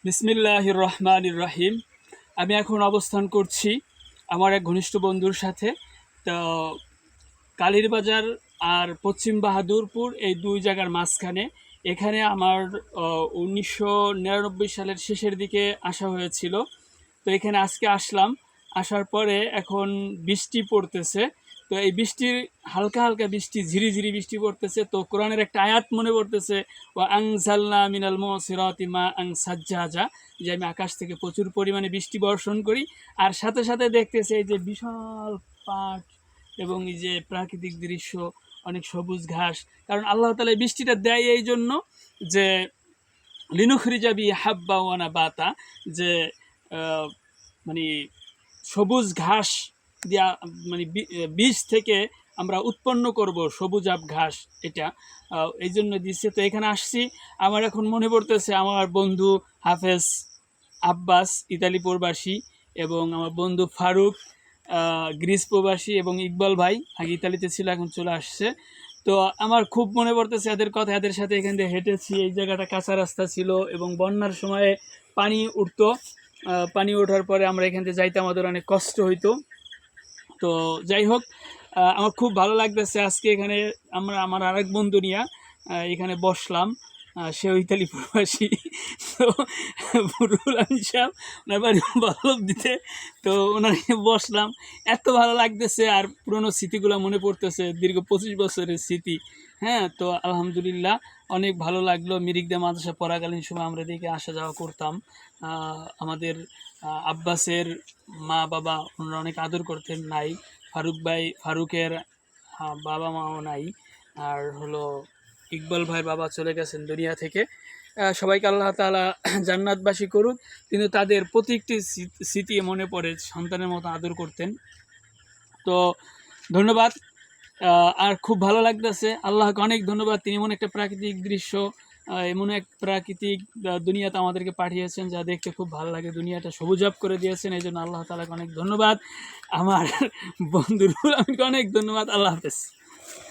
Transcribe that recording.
বিসমিল্লাহির রহমানির রহিম। আমি এখন অবস্থান করছি আমার এক ঘনিষ্ঠ বন্ধুর সাথে। তো কালীরবাজার আর পশ্চিম বাহাদুরপুর এই দুই জায়গার মাঝখানে এখানে আমার 1999 সালের শেষের দিকে আসা হয়েছিল। তো এখানে আজকে আসলাম। আসার পরে এখন বৃষ্টি পড়তেছে। তো এই বৃষ্টির হালকা হালকা বৃষ্টি, ঝিরিঝিরি বৃষ্টি পড়তেছে। তো কোরআনের একটা আয়াত মনে পড়তেছে, ওয়া আনজালনা মিনাল মুসিরাতি মা আন সাজ্জাজা, যে আমি আকাশ থেকে প্রচুর পরিমাণে বৃষ্টি বর্ষণ করি। আর সাথে সাথে দেখতেছে এই যে বিশাল পাট এবং এই যে প্রাকৃতিক দৃশ্য, অনেক সবুজ ঘাস। কারণ আল্লাহ তাআলা এই বৃষ্টিটা দেয় এই জন্য যে লিনুখরিজা বি হাব্বা ওয়া নাবাতা, যে আহ, মানে সবুজ ঘাস দিয়া, মানে বীজ থেকে আমরা উৎপন্ন করব সবুজাব ঘাস, এটা এই জন্য দিচ্ছে। তো এখানে আসছি। আমার এখন মনে পড়তেছে আমার বন্ধু হাফেজ আব্বাস, ইতালি প্রবাসী, এবং আমার বন্ধু ফারুক, গ্রিস প্রবাসী, এবং ইকবাল ভাই আগে ইতালিতে ছিল, এখন চলে আসছে। তো আমার খুব মনে পড়তেছে এদের কথা। এদের সাথে এখান দিয়ে হেঁটেছি। এই জায়গাটা কাঁচা রাস্তা ছিল এবং বন্যার সময়ে পানি উঠতো। পানি ওঠার পরে আমরা এখান থেকে যাইতে আমাদের অনেক কষ্ট হইতো। তো যাই হোক, আমার খুব ভালো লাগতেছে আজকে এখানে আমার আরেক বন্ধু নিয়ে এখানে বসলাম। সেও ইতালি প্রবাসী। তো রুহুল আমিন সাহেব, ওনার বাড়ি বল্লভ দিতে। তো ওনার বসলাম, এত ভালো লাগতেছে আর পুরনো স্মৃতিগুলো মনে পড়তেছে, দীর্ঘ 25 বছরের স্মৃতি। হ্যাঁ, তো আলহামদুলিল্লাহ অনেক ভালো লাগলো। মিরিকদা মাদ্রাসা পড়াকালীন সময় আমরা এদিকে আসা যাওয়া করতাম। আমাদের আব্বাসের মা বাবা ওনারা অনেক আদর করতেন। নাই ফারুকের বাবা মাও নাই। আর হলো ইকবাল ভাইয়ের বাবা চলে গেছেন দুনিয়া থেকে। সবাইকে আল্লাহ তাআলা জান্নাতবাসী করুক। কিন্তু তাদের প্রত্যেকটি স্মৃতি মনে পড়ে, সন্তানের মতো আদর করতেন। তো ধন্যবাদ। আর খুব ভালো লাগতেছে। আল্লাহকে অনেক ধন্যবাদ, তিনি এমন একটা প্রাকৃতিক দৃশ্য, এমন এক প্রাকৃতিক দুনিয়াতে আমাদেরকে পাঠিয়েছেন যা দেখতে খুব ভালো লাগে। দুনিয়াটা সবুজাব করে দিয়েছেন, এই জন্য আল্লাহ তাআলাকে অনেক ধন্যবাদ। আমার বন্ধুর অনেক ধন্যবাদ। আল্লাহ হাফেজ।